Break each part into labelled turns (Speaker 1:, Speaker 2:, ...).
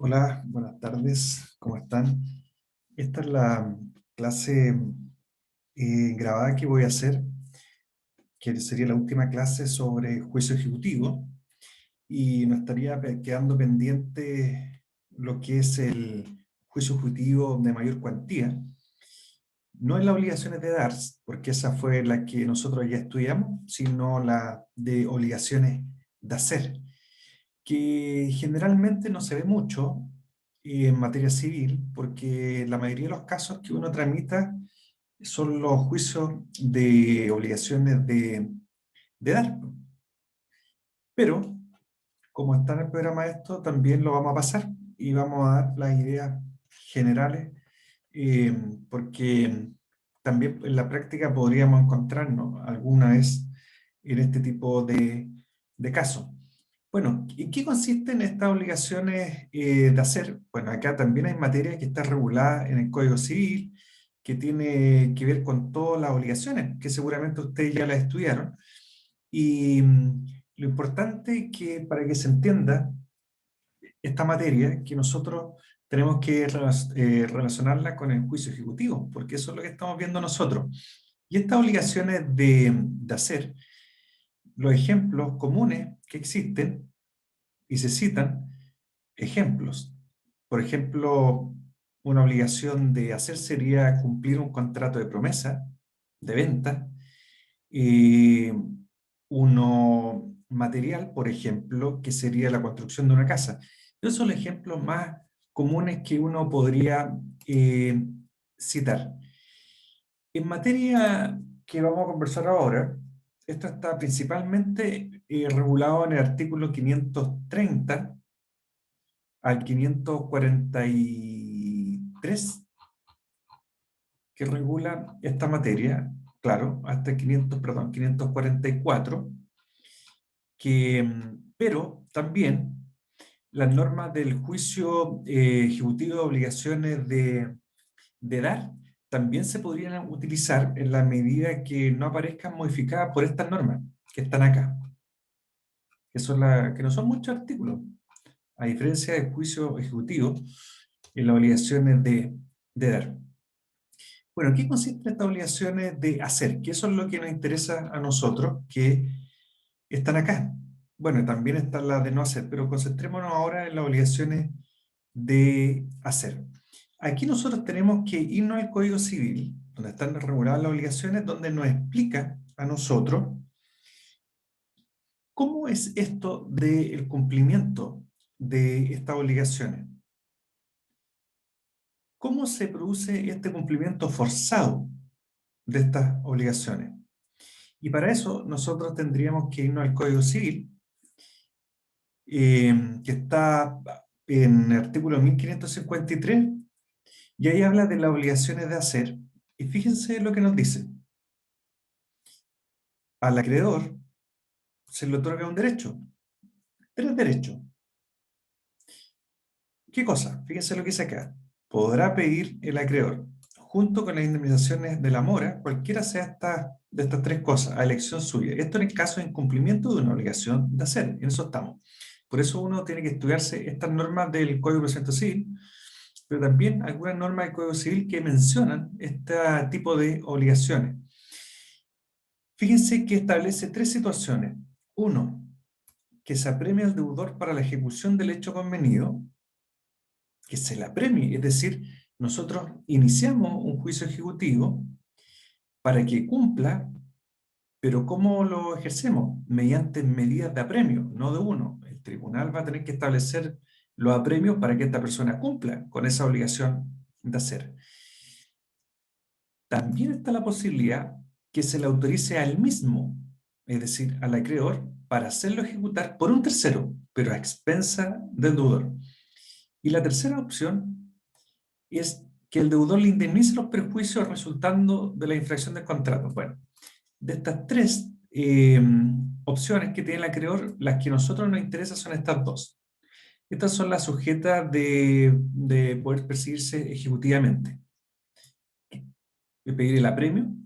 Speaker 1: Hola, buenas tardes, ¿cómo están? Esta es la clase grabada que voy a hacer, que sería la última clase sobre juicio ejecutivo, y nos estaría quedando pendiente lo que es el juicio ejecutivo de mayor cuantía. No en las obligaciones de DARS, porque esa fue la que nosotros ya estudiamos, sino la de obligaciones de hacer, que generalmente no se ve mucho en materia civil, porque la mayoría de los casos que uno tramita son los juicios de obligaciones de dar. Pero, como está en el programa esto, también lo vamos a pasar y vamos a dar las ideas generales, eh, porque también en la práctica podríamos encontrarnos alguna vez en este tipo de casos. Bueno, ¿en qué consisten estas obligaciones de hacer? Bueno, acá también hay materia que está regulada en el Código Civil, que tiene que ver con todas las obligaciones, que seguramente ustedes ya las estudiaron. Y lo importante es que para que se entienda esta materia, que nosotros tenemos que relacionarla con el juicio ejecutivo, porque eso es lo que estamos viendo nosotros. Y estas obligaciones de hacer, los ejemplos comunes que existen, y se citan ejemplos. Por ejemplo, una obligación de hacer sería cumplir un contrato de promesa, de venta. Eh, Uno material, por ejemplo, que sería la construcción de una casa. Esos son los ejemplos más comunes que uno podría eh, citar. En materia que vamos a conversar ahora, esto está principalmente regulado en el artículo 530 al 543, que regula esta materia, claro, hasta el 544, pero también las normas del juicio ejecutivo de obligaciones de dar también se podrían utilizar en la medida que no aparezcan modificadas por estas normas que están acá, que no son muchos artículos, a diferencia del juicio ejecutivo en las obligaciones de dar. Bueno, ¿en qué consisten estas obligaciones de hacer? Que eso es lo que nos interesa a nosotros, que están acá. Bueno, también están las de no hacer, pero concentrémonos ahora en las obligaciones de hacer. Aquí nosotros tenemos que irnos al Código Civil, donde están reguladas las obligaciones, donde nos explica a nosotros cómo es esto del cumplimiento de estas obligaciones. ¿Cómo se produce este cumplimiento forzado de estas obligaciones? Y para eso nosotros tendríamos que irnos al Código Civil, que está en el artículo 1553, y ahí habla de las obligaciones de hacer. Y fíjense lo que nos dice. Al acreedor se le otorga un derecho, tres derechos. ¿Qué cosa? Fíjense lo que dice acá. Podrá pedir el acreedor, junto con las indemnizaciones de la mora, cualquiera sea de estas tres cosas, a elección suya. Esto en el caso de incumplimiento de una obligación de hacer. En eso estamos. Por eso uno tiene que estudiarse estas normas del Código de Procedimiento Civil, pero también algunas normas del Código Civil que mencionan este tipo de obligaciones. Fíjense que establece tres situaciones. Uno, que se apremie al deudor para la ejecución del hecho convenido, que se le apremie, es decir, nosotros iniciamos un juicio ejecutivo para que cumpla, pero ¿cómo lo ejercemos? Mediante medidas de apremio, no de uno. El tribunal va a tener que establecer los apremios para que esta persona cumpla con esa obligación de hacer. También está la posibilidad que se le autorice al mismo, es decir, al acreedor, para hacerlo ejecutar por un tercero, pero a expensa del deudor. Y la tercera opción es que el deudor le indemnice los perjuicios resultando de la infracción del contrato. Bueno, de estas tres opciones que tiene el acreedor, las que a nosotros nos interesan son estas dos. Estas son las sujetas de poder perseguirse ejecutivamente. De pedir el apremio,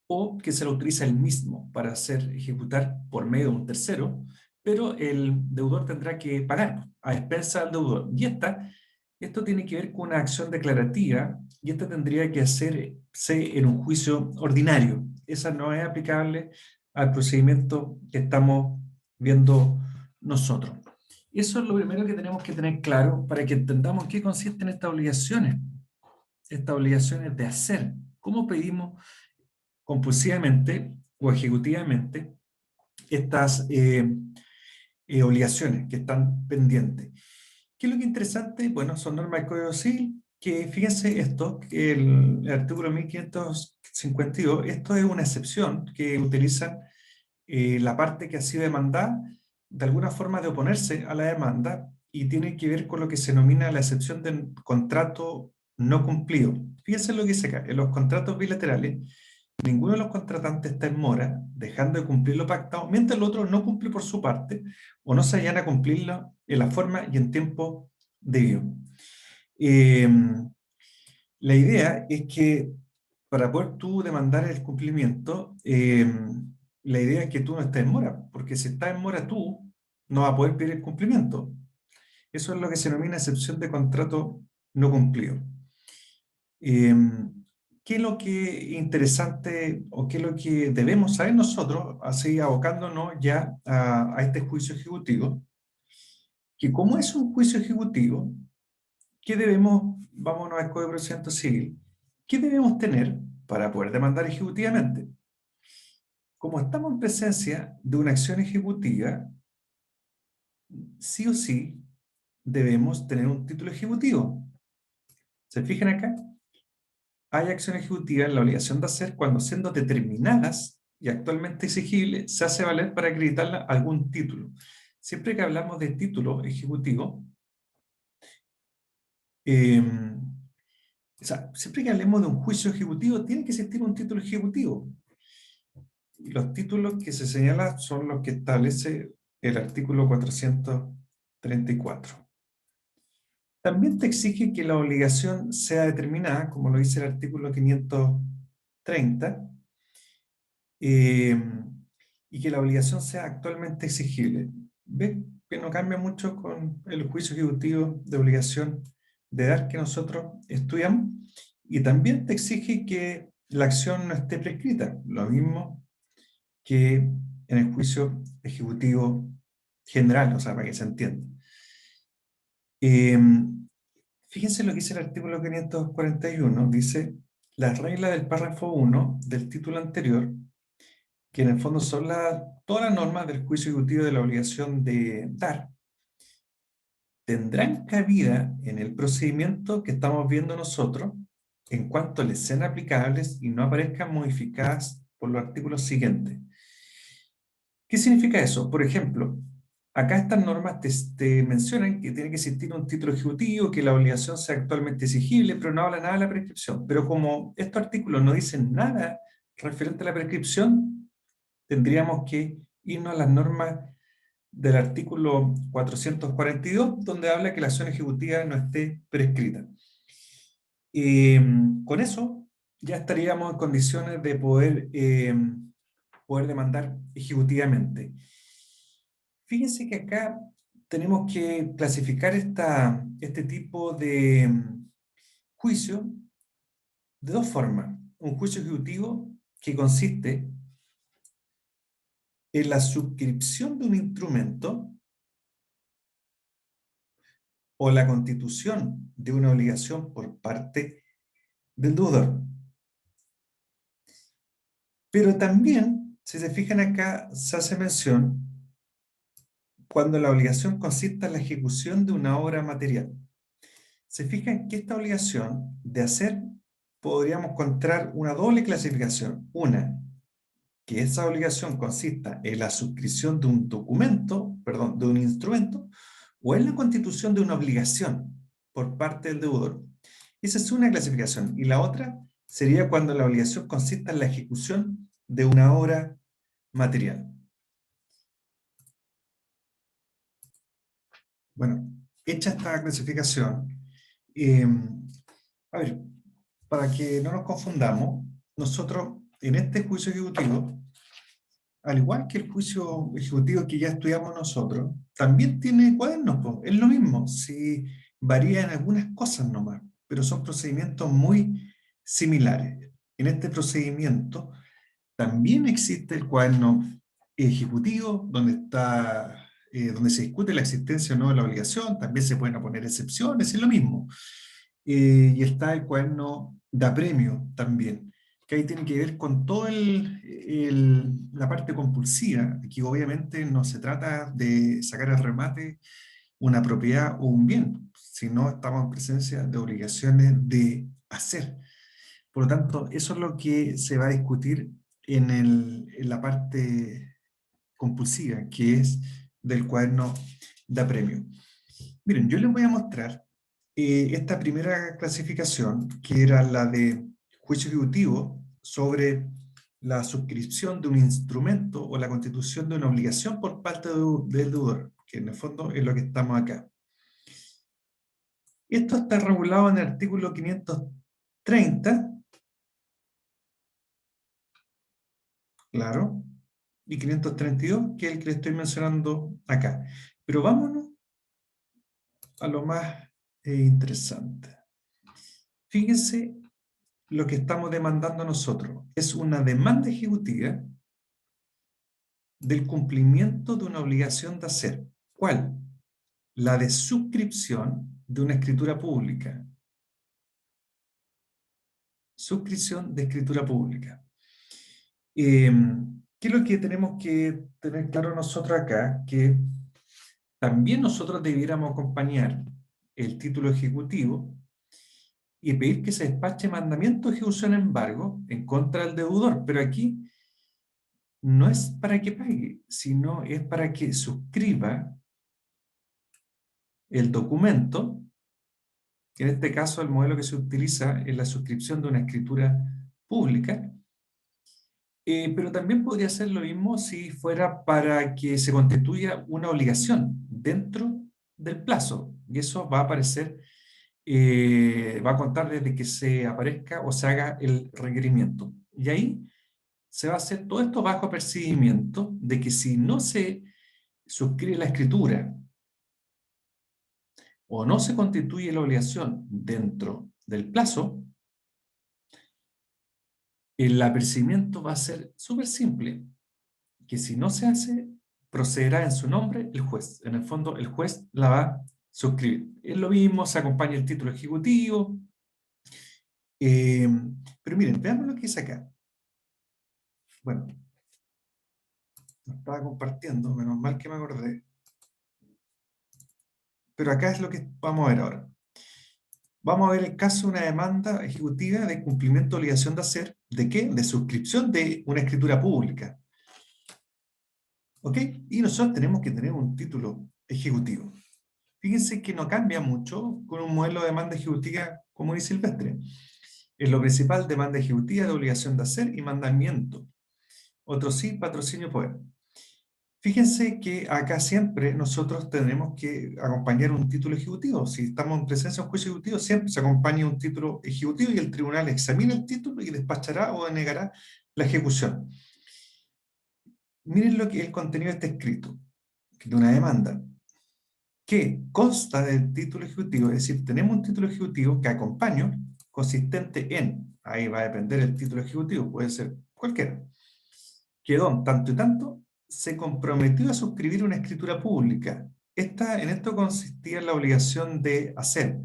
Speaker 1: o que se lo utiliza el mismo para hacer ejecutar por medio de un tercero, pero el deudor tendrá que pagar a expensas del deudor. Y esto tiene que ver con una acción declarativa, y esta tendría que hacerse en un juicio ordinario. Esa no es aplicable al procedimiento que estamos viendo nosotros. Eso es lo primero que tenemos que tener claro para que entendamos en qué consisten estas obligaciones de hacer. ¿Cómo pedimos compulsivamente o ejecutivamente estas obligaciones que están pendientes? ¿Qué es lo que es interesante? Bueno, son normas del Código Civil, que fíjense esto, que el artículo 1552, esto es una excepción que utilizan la parte que ha sido demandada, de alguna forma de oponerse a la demanda, y tiene que ver con lo que se denomina la excepción del contrato no cumplido. Fíjense lo que dice acá, en los contratos bilaterales, ninguno de los contratantes está en mora, dejando de cumplir lo pactado, mientras el otro no cumple por su parte, o no se allana a cumplirlo en la forma y en tiempo debido. Eh, la idea es que para poder tú demandar el cumplimiento, la idea es que tú no estés en mora, porque si estás en mora tú no vas a poder pedir el cumplimiento. Eso es lo que se denomina excepción de contrato no cumplido. ¿Qué es lo que es interesante o qué es lo que debemos saber nosotros, así abocándonos ya a este juicio ejecutivo? Que como es un juicio ejecutivo, ¿qué debemos, vámonos al Código de Procedimiento Civil, qué debemos tener para poder demandar ejecutivamente? Como estamos en presencia de una acción ejecutiva, sí o sí debemos tener un título ejecutivo. ¿Se fijan acá? Hay acción ejecutiva en la obligación de hacer cuando, siendo determinadas y actualmente exigibles, se hace valer para acreditarla algún título. Siempre que hablamos de título ejecutivo, eh, o sea, siempre que hablemos de un juicio ejecutivo, tiene que existir un título ejecutivo. Y los títulos que se señalan son los que establece el artículo 434. También te exige que la obligación sea determinada, como lo dice el artículo 530, eh, y que la obligación sea actualmente exigible. ¿Ves que no cambia mucho con el juicio ejecutivo de obligación de dar que nosotros estudiamos? Y también te exige que la acción no esté prescrita, lo mismo que en el juicio ejecutivo general, o sea, para que se entienda. Eh, Fíjense lo que dice el artículo 541, dice, las reglas del párrafo 1 del título anterior, que en el fondo son todas las normas del juicio ejecutivo de la obligación de dar, tendrán cabida en el procedimiento que estamos viendo nosotros en cuanto les sean aplicables y no aparezcan modificadas por los artículos siguientes. ¿Qué significa eso? Por ejemplo, acá estas normas te mencionan que tiene que existir un título ejecutivo, que la obligación sea actualmente exigible, pero no habla nada de la prescripción. Pero como estos artículos no dicen nada referente a la prescripción, tendríamos que irnos a las normas del artículo 442, donde habla que la acción ejecutiva no esté prescrita. Con eso ya estaríamos en condiciones de poder demandar ejecutivamente. Fíjense que acá tenemos que clasificar este tipo de juicio de dos formas. Un juicio ejecutivo que consiste en la suscripción de un instrumento o la constitución de una obligación por parte del deudor. Pero también, si se fijan acá, se hace mención cuando la obligación consiste en la ejecución de una obra material. Se fijan que esta obligación de hacer podríamos encontrar una doble clasificación. Una, que esa obligación consista en la suscripción de un documento, perdón, de un instrumento, o en la constitución de una obligación por parte del deudor. Esa es una clasificación. Y la otra sería cuando la obligación consista en la ejecución de una obra material. Bueno, hecha esta clasificación, eh, a ver, para que no nos confundamos, nosotros en este juicio ejecutivo al igual que el juicio ejecutivo que ya estudiamos nosotros, también tiene cuadernos, po. Es lo mismo, si varía en algunas cosas nomás, pero son procedimientos muy similares. En este procedimiento también existe el cuaderno ejecutivo, donde se discute la existencia o no de la obligación, también se pueden oponer excepciones, es lo mismo. Y está el cuaderno de apremio también, que ahí tiene que ver con toda la parte compulsiva. Aquí obviamente no se trata de sacar al remate una propiedad o un bien, sino estamos en presencia de obligaciones de hacer. Por lo tanto, eso es lo que se va a discutir en la parte compulsiva, que es del cuaderno de apremio. Miren, yo les voy a mostrar esta primera clasificación, que era la de juicio ejecutivo sobre la suscripción de un instrumento o la constitución de una obligación por parte del deudor, que en el fondo es lo que estamos acá. Esto está regulado en el artículo 530, claro, y 532, que es el que le estoy mencionando acá. Pero vámonos a lo más interesante. Fíjense lo que estamos demandando nosotros. Es una demanda ejecutiva del cumplimiento de una obligación de hacer. ¿Cuál? La de suscripción de una escritura pública. Suscripción de escritura pública. ¿Qué es lo que tenemos que tener claro nosotros acá? Que también nosotros debiéramos acompañar el título ejecutivo y pedir que se despache mandamiento de ejecución en embargo en contra del deudor. Pero aquí no es para que pague, sino es para que suscriba el documento, que en este caso el modelo que se utiliza es la suscripción de una escritura pública, pero también podría ser lo mismo si fuera para que se constituya una obligación dentro del plazo, y eso va a aparecer, va a contar desde que se aparezca o se haga el requerimiento. Y ahí se va a hacer todo esto bajo apercibimiento de que si no se suscribe la escritura o no se constituye la obligación dentro del plazo, el apercibimiento va a ser súper simple, que si no se hace, procederá en su nombre el juez. En el fondo, el juez la va a suscribir. Es lo mismo, se acompaña el título ejecutivo. eh, pero miren, veamos lo que dice acá. Bueno, lo estaba compartiendo, menos mal que me acordé. Pero acá es lo que vamos a ver ahora. Vamos a ver el caso de una demanda ejecutiva de cumplimiento de obligación de hacer, ¿de qué? De suscripción de una escritura pública. ¿Ok? Y nosotros tenemos que tener un título ejecutivo. Fíjense que no cambia mucho con un modelo de demanda ejecutiva común y silvestre. En lo principal, demanda ejecutiva de obligación de hacer y mandamiento. Otro sí, patrocinio, poder. Fíjense que acá siempre nosotros tenemos que acompañar un título ejecutivo. Si estamos en presencia de un juicio ejecutivo, siempre se acompaña un título ejecutivo y el tribunal examina el título y despachará o denegará la ejecución. Miren lo que el contenido está escrito de una demanda que consta del título ejecutivo, es decir, tenemos un título ejecutivo que acompaña consistente en, ahí va a depender el título ejecutivo, puede ser cualquiera, que don tanto y tanto se comprometió a suscribir una escritura pública. En esto consistía la obligación de hacer.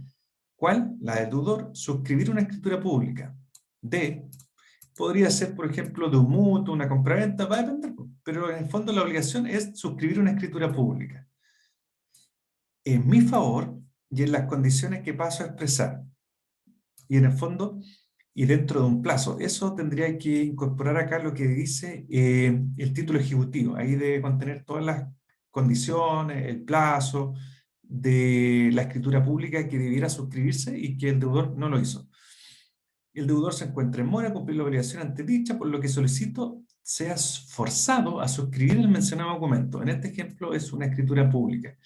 Speaker 1: ¿Cuál? La del deudor, suscribir una escritura pública. D, podría ser, por ejemplo, de un mutuo, una compraventa, va a depender, pero en el fondo la obligación es suscribir una escritura pública en mi favor y en las condiciones que paso a expresar. Y en el fondo, y dentro de un plazo. Eso tendría que incorporar acá lo que dice el título ejecutivo. Ahí debe contener todas las condiciones, el plazo de la escritura pública que debiera suscribirse y que el deudor no lo hizo. El deudor se encuentra en mora de cumplir la obligación ante dicha, por lo que solicito sea forzado a suscribir el mencionado documento. En este ejemplo es una escritura pública.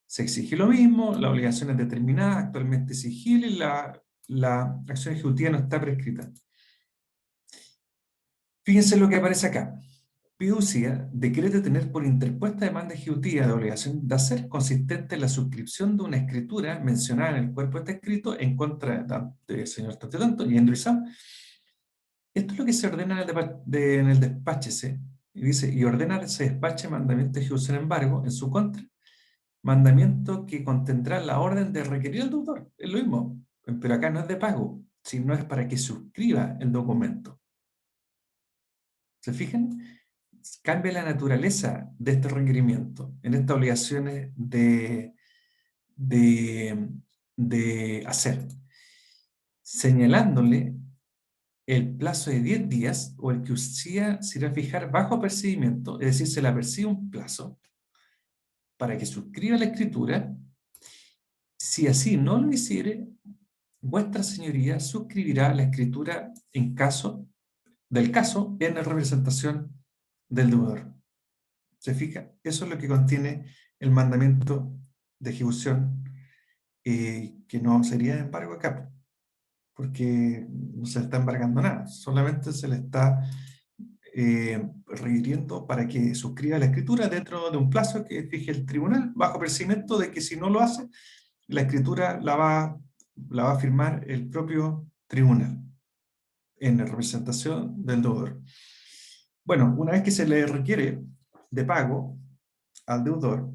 Speaker 1: Se exige lo mismo, la obligación es determinada, actualmente exigible y la acción ejecutiva no está prescrita. Fíjense lo que aparece acá. pide UCIA, decrete tener por interpuesta demanda ejecutiva de obligación de hacer consistente la suscripción de una escritura mencionada en el cuerpo de este escrito en contra del señor tanto y tanto, y Isam. Esto es lo que se ordena en el despáchese, y dice, y ordena se despache mandamiento de ejecución embargo en su contra, mandamiento que contendrá la orden de requerir al deudor. Es lo mismo, pero acá no es de pago, sino es para que suscriba el documento. ¿Se fijan? Cambia la naturaleza de este requerimiento en estas obligaciones de hacer, señalándole el plazo de 10 días o el que UCIA se irá a fijar bajo apercibimiento, es decir, se le apercibe un plazo para que suscriba la escritura. Si así no lo hiciere, vuestra señoría suscribirá la escritura en caso del caso en la representación del deudor. ¿Se fija? Eso es lo que contiene el mandamiento de ejecución, que no sería de embargo acá, porque no se le está embargando nada, solamente se le está requiriendo para que suscriba la escritura dentro de un plazo que fije el tribunal, bajo percibimiento de que si no lo hace, la escritura la va a firmar el propio tribunal en representación del deudor. Bueno, una vez que se le requiere de pago al deudor,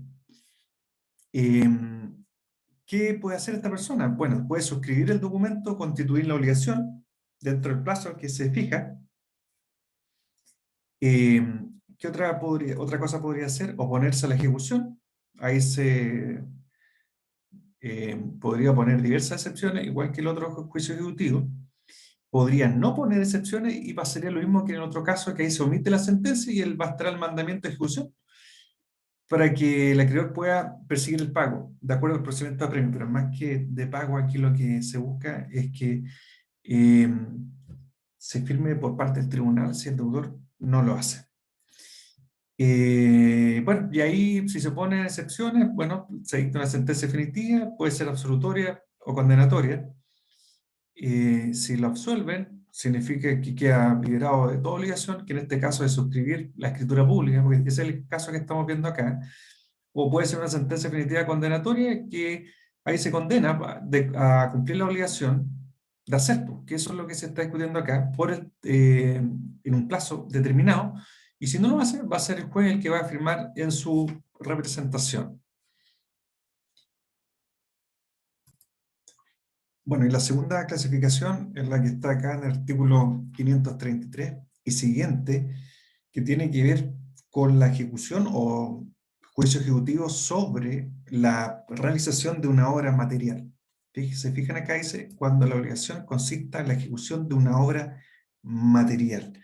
Speaker 1: ¿qué puede hacer esta persona? Bueno, puede suscribir el documento, constituir la obligación dentro del plazo que se fija. ¿Qué otra cosa podría hacer? Oponerse a la ejecución. Ahí se podría poner diversas excepciones, igual que el otro juicio ejecutivo. Podría no poner excepciones y pasaría lo mismo que en el otro caso, que ahí se omite la sentencia y él va a estar el mandamiento de ejecución para que el acreedor pueda perseguir el pago, de acuerdo al procedimiento de apremio. Pero más que de pago, aquí lo que se busca es que se firme por parte del tribunal si el deudor no lo hace. Bueno, y ahí si se ponen excepciones, bueno, se dicta una sentencia definitiva, puede ser absolutoria o condenatoria. Si lo absuelven, significa que queda liberado de toda obligación, que en este caso es suscribir la escritura pública, porque ese es el caso que estamos viendo acá. O puede ser una sentencia definitiva condenatoria que ahí se condena a cumplir la obligación de hacer, que eso es lo que se está discutiendo acá, en un plazo determinado, y si no lo hace, va a ser el juez el que va a firmar en su representación. Bueno, y la segunda clasificación es la que está acá en el artículo 533 y siguiente, que tiene que ver con la ejecución o juicio ejecutivo sobre la realización de una obra material. Se fijan acá, dice, cuando la obligación consista en la ejecución de una obra material.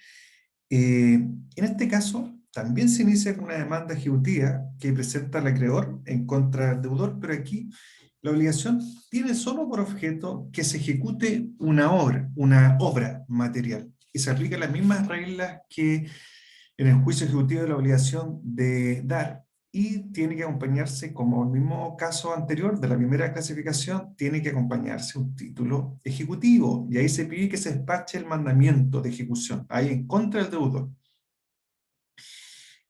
Speaker 1: En este caso, también se inicia con una demanda ejecutiva que presenta el acreedor en contra del deudor, pero aquí la obligación tiene solo por objeto que se ejecute una obra material, y se aplican las mismas reglas que en el juicio ejecutivo de la obligación de dar, y tiene que acompañarse, como el mismo caso anterior de la primera clasificación, tiene que acompañarse un título ejecutivo, y ahí se pide que se despache el mandamiento de ejecución, ahí en contra del deudor.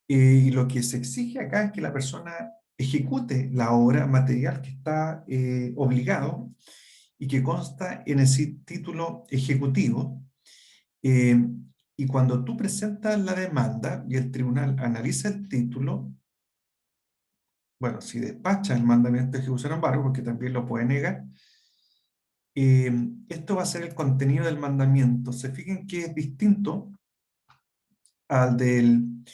Speaker 1: Y lo que se exige acá es que la persona ejecute la obra material que está obligado y que consta en ese título ejecutivo. eh, y cuando tú presentas la demanda y el tribunal analiza el título, bueno, si despacha el mandamiento de ejecución en embargo, porque también lo puede negar, esto va a ser el contenido del mandamiento. Se fijen que es distinto al del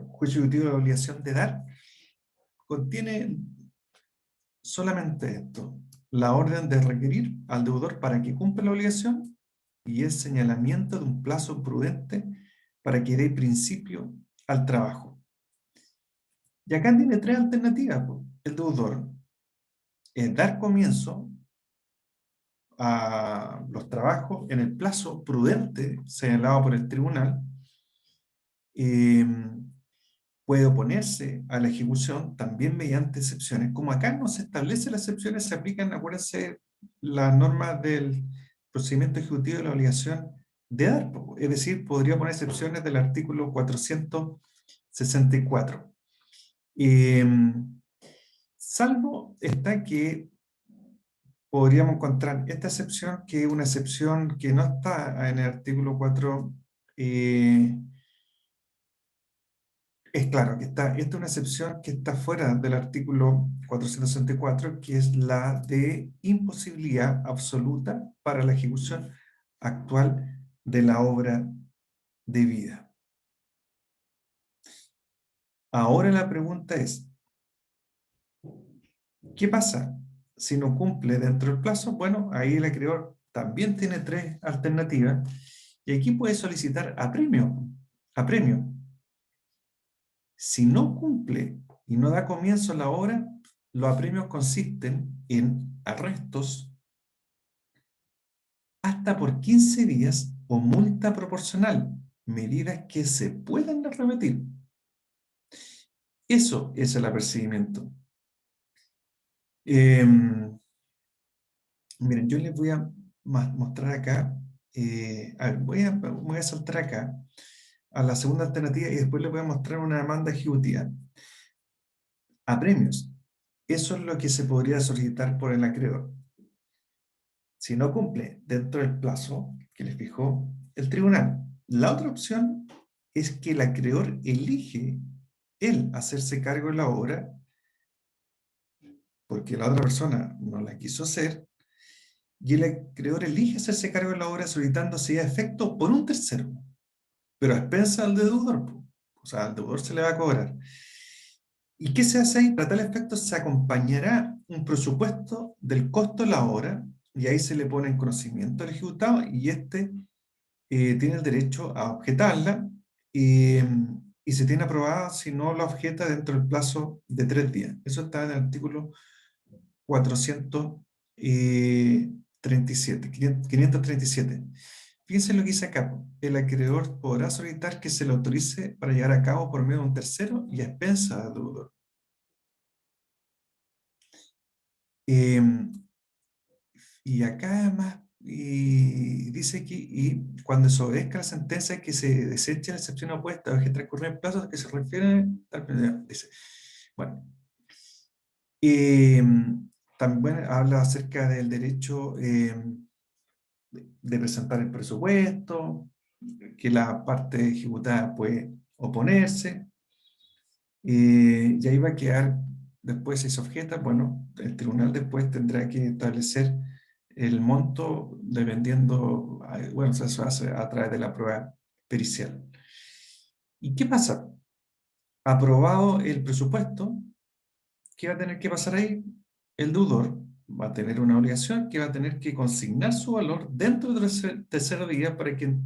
Speaker 1: juicio ejecutivo de la obligación de dar. Contiene solamente esto: la orden de requerir al deudor para que cumpla la obligación y el señalamiento de un plazo prudente para que dé principio al trabajo. Y acá tiene tres alternativas, pues. El deudor es dar comienzo a los trabajos en el plazo prudente señalado por el tribunal, puede oponerse a la ejecución también mediante excepciones. Como acá no se establecen las excepciones, se aplican, acuérdense, las normas del procedimiento ejecutivo de la obligación de dar. Es decir, podría poner excepciones del artículo 464. Eh, Salvo está que podríamos encontrar esta excepción, que es una excepción que no está en el artículo 4. Es claro que esta es una excepción que está fuera del artículo 464, que es la de imposibilidad absoluta para la ejecución actual de la obra de vida. Ahora la pregunta es, ¿qué pasa si no cumple dentro del plazo? Bueno, ahí el acreedor también tiene tres alternativas y aquí puede solicitar apremio. Apremio. Si no cumple y no da comienzo a la obra, los apremios consisten en arrestos hasta por 15 días o multa proporcional, medidas que se pueden repetir. Eso es el apercibimiento. Miren, yo les voy a mostrar acá, a ver, voy a saltar acá a la segunda alternativa y después les voy a mostrar una demanda ejecutiva. Apremios. Eso es lo que se podría solicitar por el acreedor. Si no cumple dentro del plazo que le fijó el tribunal. La otra opción es que el acreedor elige él hacerse cargo de la obra porque la otra persona no la quiso hacer y el acreedor elige hacerse cargo de la obra solicitando si a efecto por un tercero, pero a expensas al deudor. O sea, al deudor se le va a cobrar. ¿Y qué se hace ahí? Para tal efecto se acompañará un presupuesto del costo de la obra y ahí se le pone en conocimiento al ejecutado y tiene el derecho a objetarla eh, y se tiene aprobada si no la objeta dentro del plazo de 3 días. Eso está en el artículo 437, 537. Fíjense lo que dice acá. El acreedor podrá solicitar que se le autorice para llevar a cabo por medio de un tercero y a expensas del deudor. Y acá además dice que cuando se obedezca la sentencia que se deseche la excepción opuesta o que transcurre el plazo que se refiere dice. Bueno, eh, también habla acerca del derecho de presentar el presupuesto, que la parte ejecutada puede oponerse, y ahí va a quedar, después si se objeta, bueno, el tribunal después tendrá que establecer el monto dependiendo, bueno, eso se hace a través de la prueba pericial. ¿Y qué pasa? Aprobado el presupuesto, ¿qué va a tener que pasar ahí? El deudor va a tener una obligación que va a tener que consignar su valor dentro del tercer día para que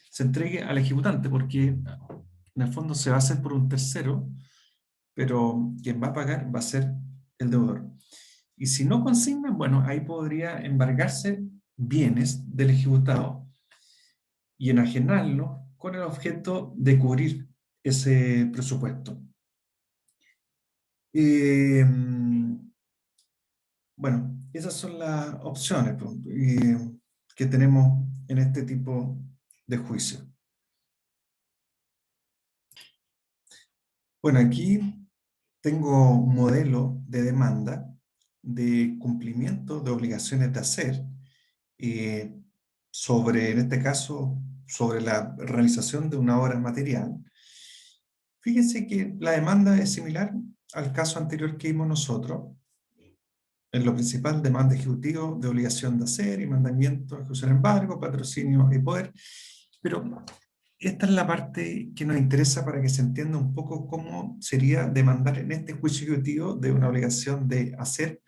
Speaker 1: se entregue al ejecutante, porque en el fondo se va a hacer por un tercero, pero quien va a pagar va a ser el deudor. Y si no consignan, bueno, ahí podría embargarse bienes del ejecutado y enajenarlo con el objeto de cubrir ese presupuesto. Eh, bueno, esas son las opciones que tenemos en este tipo de juicio. Bueno, aquí tengo un modelo de demanda de cumplimiento de obligaciones de hacer eh, sobre, en este caso, sobre la realización de una obra material. Fíjense que la demanda es similar al caso anterior que vimos nosotros. En lo principal, demanda ejecutivo de obligación de hacer y mandamiento, ejecución embargo, patrocinio y poder. Pero esta es la parte que nos interesa para que se entienda un poco cómo sería demandar en este juicio ejecutivo de una obligación de hacer,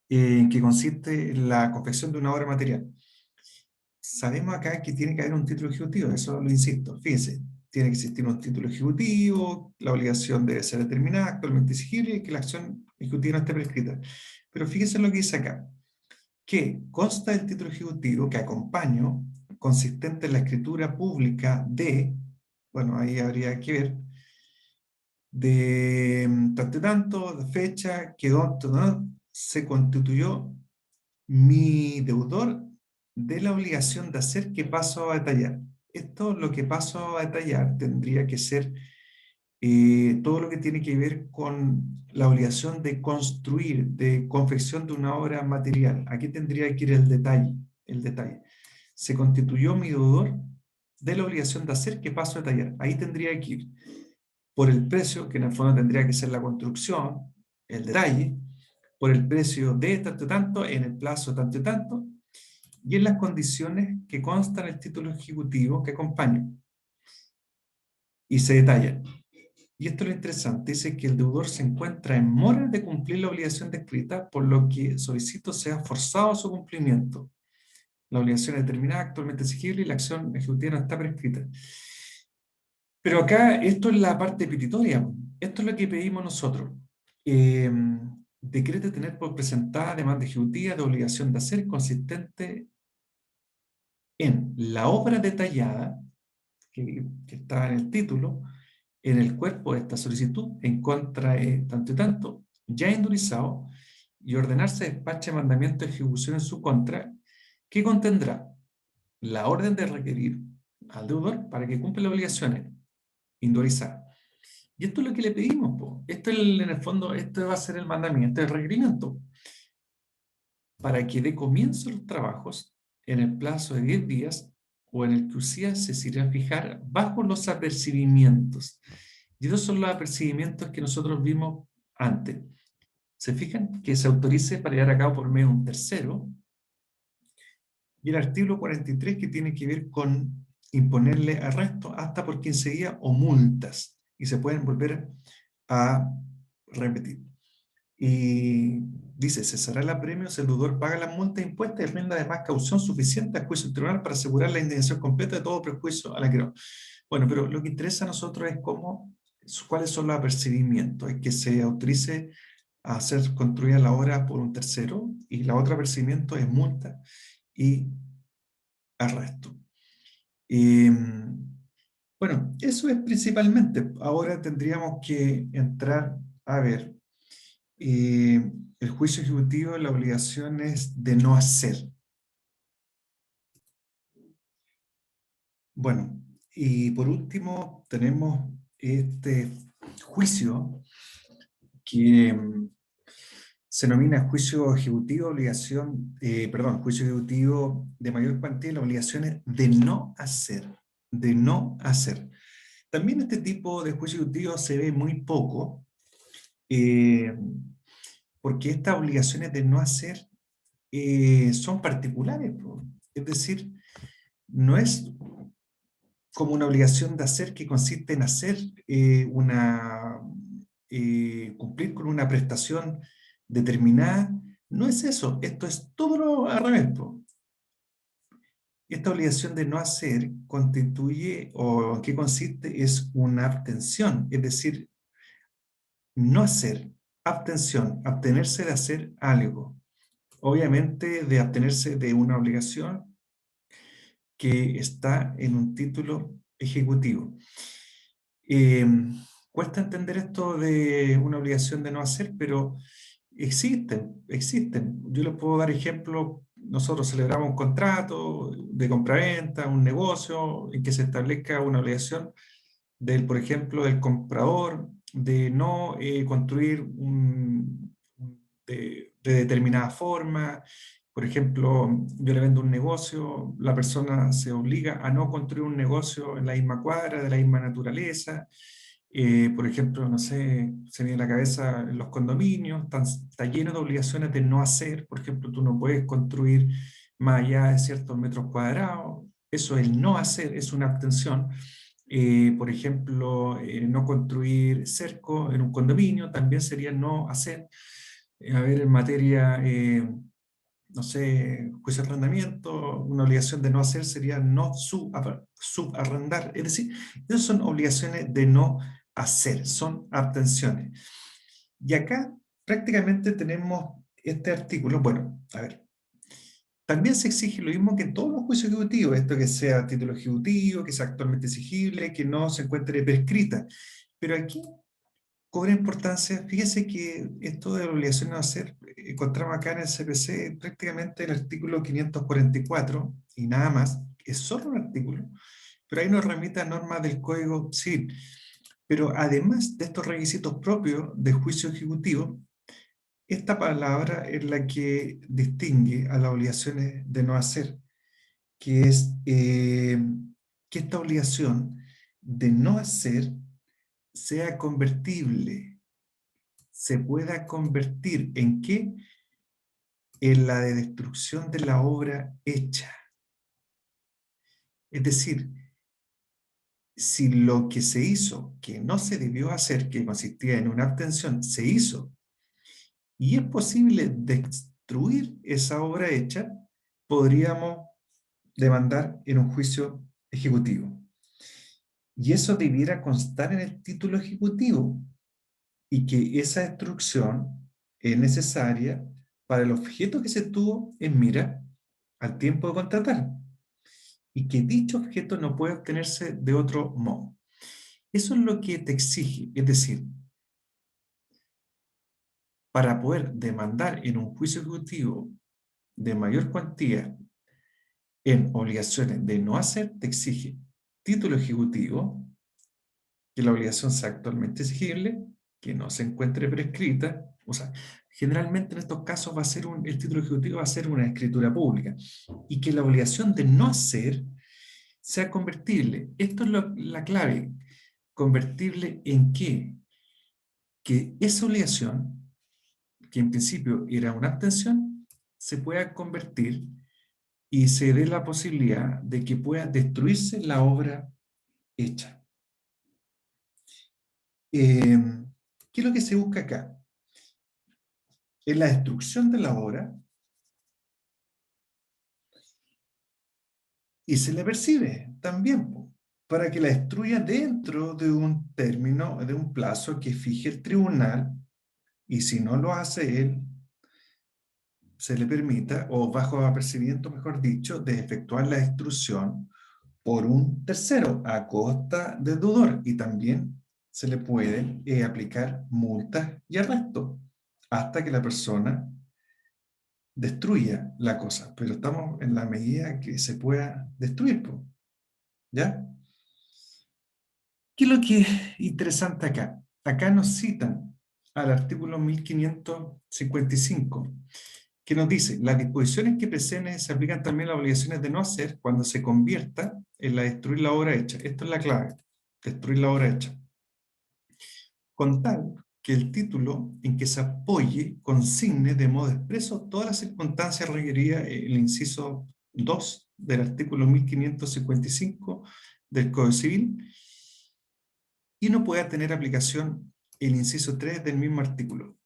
Speaker 1: que consiste en la confección de una obra material. Sabemos acá que tiene que haber un título ejecutivo, eso lo insisto, fíjense, tiene que existir un título ejecutivo, la obligación debe ser determinada, actualmente exigible y que la acción ejecutiva no esté prescrita. Pero fíjense lo que dice acá, que consta del título ejecutivo que acompaño, consistente en la escritura pública de, bueno, ahí habría que ver, de tanto, de fecha, que se constituyó mi deudor de la obligación de hacer, que paso a detallar. esto lo que paso a detallar tendría que ser todo lo que tiene que ver con la obligación de construir, de confección de una obra material. Aquí tendría que ir el detalle, el detalle. Se constituyó mi deudor de la obligación de hacer, que paso a detallar. Ahí tendría que ir por el precio, que en el fondo tendría que ser la construcción, el detalle, por el precio de tanto y tanto, en el plazo tanto y tanto, y en las condiciones que constan en el título ejecutivo que acompaña. Y se detallan. Y esto es lo interesante, dice que el deudor se encuentra en mora de cumplir la obligación descrita, por lo que solicito sea forzado su cumplimiento. La obligación es determinada, actualmente exigible, y la acción ejecutiva no está prescrita. Pero acá, esto es la parte petitoria. Esto es lo que pedimos nosotros. Eh, Decrete tener por presentada demanda ejecutiva de obligación de hacer consistente en la obra detallada, que está en el título, en el cuerpo de esta solicitud, en contra de tanto y tanto, ya endurizado, y ordenarse despache mandamiento de ejecución en su contra, que contendrá la orden de requerir al deudor para que cumpla las obligaciones indurizadas. Y esto es lo que le pedimos, po. Esto es en el fondo, esto va a ser el mandamiento, el requerimiento, para que dé comienzo los trabajos en el plazo de 10 días o en el que UCIA se irá a fijar bajo los apercibimientos. Y esos son los apercibimientos que nosotros vimos antes. ¿Se fijan? Que se autorice para llevar a cabo por medio de un tercero. Y el artículo 43 que tiene que ver con imponerle arresto hasta por 15 días o multas. Y se pueden volver a repetir. Y dice, cesará el apremio si el deudor paga las multas impuestas y rinda además caución suficiente al juicio del tribunal para asegurar la indemnización completa de todo prejuicio al acreedor. Bueno, pero lo que interesa a nosotros es cuáles son los apercibimientos. Es que se autorice a hacer construida la obra por un tercero, y la otra apercibimiento es multa y arresto. Bueno, eso es principalmente. Ahora tendríamos que entrar a ver el juicio ejecutivo, la obligación es de no hacer. Bueno, y por último tenemos este juicio que se denomina juicio ejecutivo, juicio ejecutivo de mayor cuantía, la obligación es de no hacer, de no hacer. También este tipo de juicio ejecutivo se ve muy poco, eh, porque estas obligaciones de no hacer son particulares, po. Es decir, no es como una obligación de hacer que consiste en hacer cumplir con una prestación determinada. No es eso, esto es todo lo al revés, po. Esta obligación de no hacer constituye, o en qué consiste, es una abstención, es decir, no hacer, abstención, abstenerse de hacer algo. Obviamente de abstenerse de una obligación que está en un título ejecutivo. Eh, Cuesta entender esto de una obligación de no hacer, pero existen, existen. Yo les puedo dar ejemplos. Nosotros celebramos un contrato de compraventa, un negocio en que se establezca una obligación del, por ejemplo, del comprador de no construir de determinada forma. Por ejemplo, yo le vendo un negocio, la persona se obliga a no construir un negocio en la misma cuadra, de la misma naturaleza. Por ejemplo, no sé, se me viene a la cabeza los condominios, está lleno de obligaciones de no hacer. Por ejemplo, tú no puedes construir más allá de ciertos metros cuadrados. Eso es el no hacer, es una abstención. Por ejemplo, no construir cerco en un condominio también sería no hacer. A ver, en materia, no sé, juicio de arrendamiento, una obligación de no hacer sería no subarrendar. Es decir, esas son obligaciones de no hacer, son abstenciones. Y acá prácticamente tenemos este artículo. Bueno, a ver, también se exige lo mismo que en todos los juicios ejecutivos, esto que sea título ejecutivo, que sea actualmente exigible, que no se encuentre prescrita. Pero aquí cobra importancia, fíjese que esto de la obligación de hacer, encontramos acá en el CPC prácticamente el artículo 544 y nada más, es solo un artículo, pero ahí nos remite a normas del Código Civil. Pero además de estos requisitos propios de juicio ejecutivo, esta palabra es la que distingue a las obligaciones de no hacer, que es que esta obligación de no hacer sea convertible, se pueda convertir ¿en qué? En la de destrucción de la obra hecha. Es decir, si lo que se hizo, que no se debió hacer, que consistía en una abstención, se hizo, y es posible destruir esa obra hecha, podríamos demandar en un juicio ejecutivo. Y eso debiera constar en el título ejecutivo, y que esa destrucción es necesaria para el objeto que se tuvo en mira al tiempo de contratar, y que dicho objeto no puede obtenerse de otro modo. Eso es lo que te exige, es decir, para poder demandar en un juicio ejecutivo de mayor cuantía en obligaciones de no hacer, te exige título ejecutivo, que la obligación sea actualmente exigible, que no se encuentre prescrita, o sea, generalmente en estos casos el título ejecutivo va a ser una escritura pública, y que la obligación de no hacer sea convertible. Esto es la clave. ¿Convertible en qué? Que esa obligación, que en principio era una abstención, se pueda convertir y se dé la posibilidad de que pueda destruirse la obra hecha. ¿Qué es lo que se busca acá? Es la destrucción de la obra, y se le percibe también, para que la destruya dentro de un término, de un plazo que fije el tribunal, y si no lo hace él, se le permita, o bajo apercibimiento, mejor dicho, de efectuar la destrucción por un tercero a costa del deudor, y también se le pueden aplicar multas y arresto hasta que la persona destruya la cosa, pero estamos en la medida que se pueda destruir, ¿ya? ¿Qué es lo que es interesante acá? Acá nos citan al artículo 1555, que nos dice: las disposiciones que preceden se aplican también a las obligaciones de no hacer cuando se convierta en la destruir la obra hecha. Esto es la clave, destruir la obra hecha. Con tal que el título en que se apoye consigne de modo expreso todas las circunstancias requeridas el inciso 2 del artículo 1555 del Código Civil, y no pueda tener aplicación el inciso 3 del mismo artículo.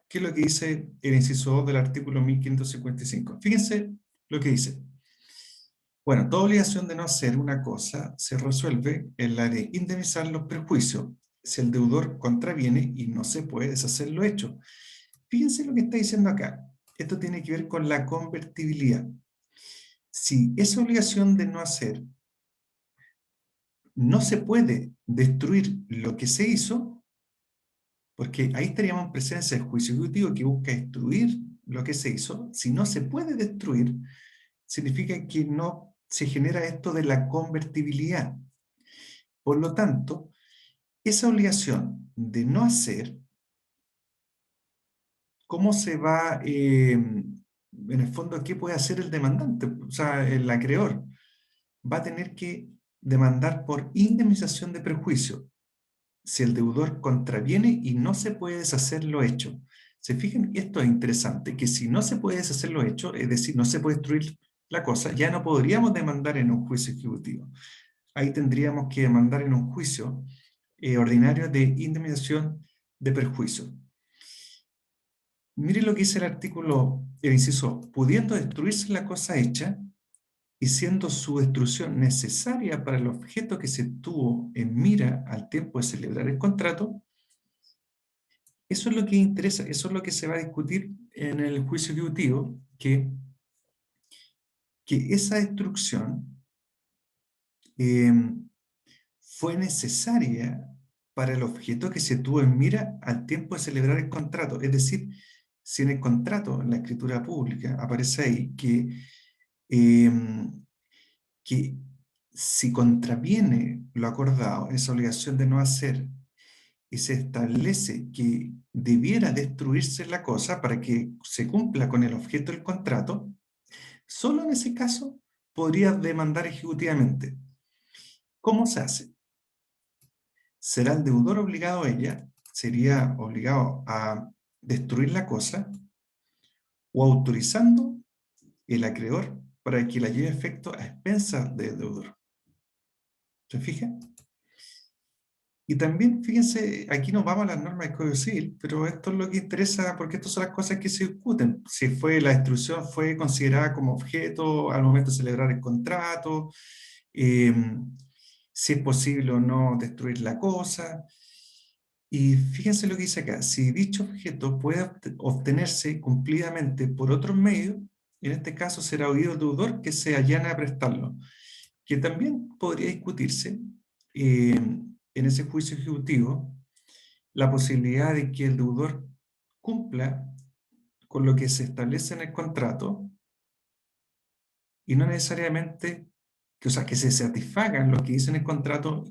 Speaker 1: ¿Qué es lo que dice el inciso 2 del artículo 1555? Fíjense lo que dice. Bueno, toda obligación de no hacer una cosa se resuelve en la de indemnizar los perjuicios si el deudor contraviene y no se puede deshacer lo hecho. Fíjense lo que está diciendo acá. Esto tiene que ver con la convertibilidad. Si esa obligación de no hacer no se puede destruir lo que se hizo, porque ahí estaríamos en presencia del juicio ejecutivo que busca destruir lo que se hizo. Si no se puede destruir, significa que no se genera esto de la convertibilidad. Por lo tanto, esa obligación de no hacer, ¿cómo se va, en el fondo, qué puede hacer el demandante? O sea, el acreedor va a tener que demandar por indemnización de perjuicio si el deudor contraviene y no se puede deshacer lo hecho. Se fijan, esto es interesante, que si no se puede deshacer lo hecho, es decir, no se puede destruir la cosa, ya no podríamos demandar en un juicio ejecutivo. Ahí tendríamos que demandar en un juicio ordinario de indemnización de perjuicio. Mire lo que dice el artículo, el inciso: pudiendo destruirse la cosa hecha y siendo su destrucción necesaria para el objeto que se tuvo en mira al tiempo de celebrar el contrato. Eso es lo que interesa, eso es lo que se va a discutir en el juicio ejecutivo, que esa destrucción eh, fue necesaria para el objeto que se tuvo en mira al tiempo de celebrar el contrato. Es decir, si en el contrato, en la escritura pública, aparece ahí que si contraviene lo acordado, esa obligación de no hacer, y se establece que debiera destruirse la cosa para que se cumpla con el objeto del contrato, solo en ese caso podría demandar ejecutivamente. ¿Cómo se hace? Será el deudor obligado a ella, sería obligado a destruir la cosa, o autorizando el acreedor para que la lleve a efecto a expensas del deudor. ¿Se fija? Y también, fíjense, aquí nos vamos a las normas del Código Civil, pero esto es lo que interesa porque estas son las cosas que se discuten. Si fue la destrucción fue considerada como objeto al momento de celebrar el contrato, eh, si es posible o no destruir la cosa. Y fíjense lo que dice acá, si dicho objeto puede obtenerse cumplidamente por otros medios, en este caso será oído el deudor que se allane a prestarlo, que también podría discutirse en ese juicio ejecutivo la posibilidad de que el deudor cumpla con lo que se establece en el contrato y no necesariamente, o sea, que se satisfagan lo que dice en el contrato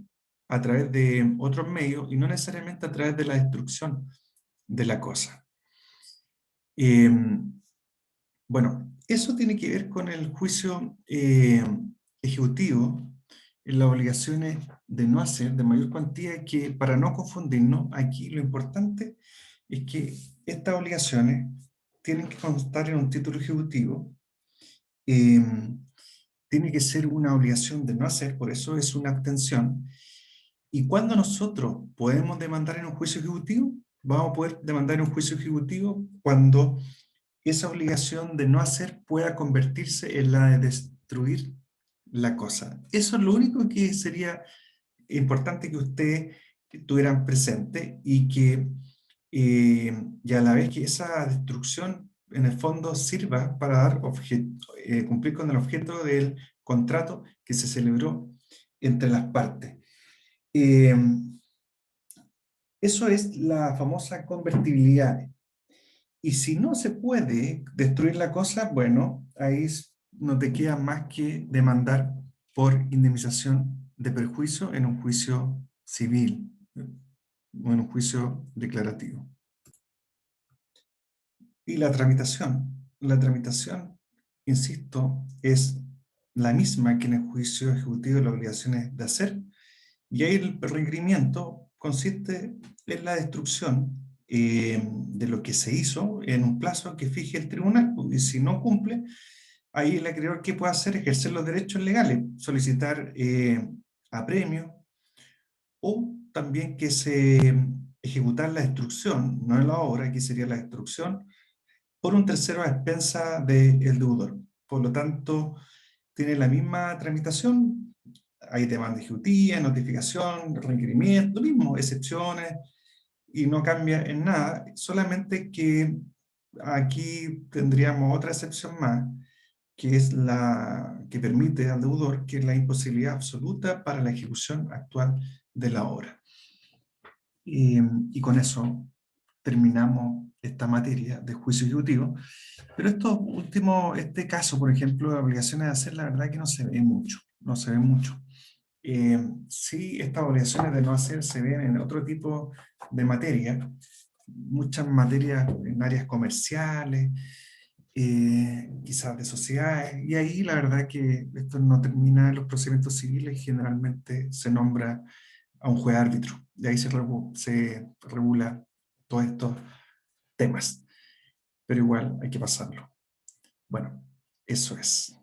Speaker 1: a través de otros medios y no necesariamente a través de la destrucción de la cosa. Eh, bueno, eso tiene que ver con el juicio ejecutivo, en las obligaciones de no hacer de mayor cuantía, que para no confundirnos, aquí lo importante es que estas obligaciones tienen que constar en un título ejecutivo, eh, tiene que ser una obligación de no hacer, por eso es una abstención. ¿Y cuándo nosotros podemos demandar en un juicio ejecutivo? Vamos a poder demandar en un juicio ejecutivo cuando esa obligación de no hacer pueda convertirse en la de destruir la cosa. Eso es lo único que sería importante que ustedes tuvieran presente y que y a la vez que esa destrucción en el fondo sirva para dar cumplir con el objeto del contrato que se celebró entre las partes. Eh, Eso es la famosa convertibilidad. Y si no se puede destruir la cosa, bueno, no te queda más que demandar por indemnización de perjuicio en un juicio civil o en un juicio declarativo. Y la tramitación, insisto, es la misma que en el juicio ejecutivo de las obligaciones de hacer, y ahí el requerimiento consiste en la destrucción de lo que se hizo en un plazo que fije el tribunal, y si no cumple, ahí el acreedor ¿qué puede hacer? Ejercer los derechos legales, solicitar apremio, o también que se ejecutar la destrucción, no en la obra, aquí sería la destrucción, por un tercero a expensa del deudor. Por lo tanto, tiene la misma tramitación, hay demanda ejecutiva, notificación, requerimiento, lo mismo, excepciones, y no cambia en nada, solamente que aquí tendríamos otra excepción más, que es la que permite al deudor, que es la imposibilidad absoluta para la ejecución actual de la obra. Y con eso terminamos esta materia de juicio ejecutivo. Pero este caso, por ejemplo, de obligaciones de hacer, la verdad que no se ve mucho, no se ve mucho. Sí, estas obligaciones de no hacer se ven en otro tipo de materia, muchas materias en áreas comerciales, quizás de sociedades, y ahí la verdad que esto no termina en los procedimientos civiles, generalmente se nombra a un juez árbitro, y ahí se regula todos estos temas, pero igual hay que pasarlo. Bueno, eso es.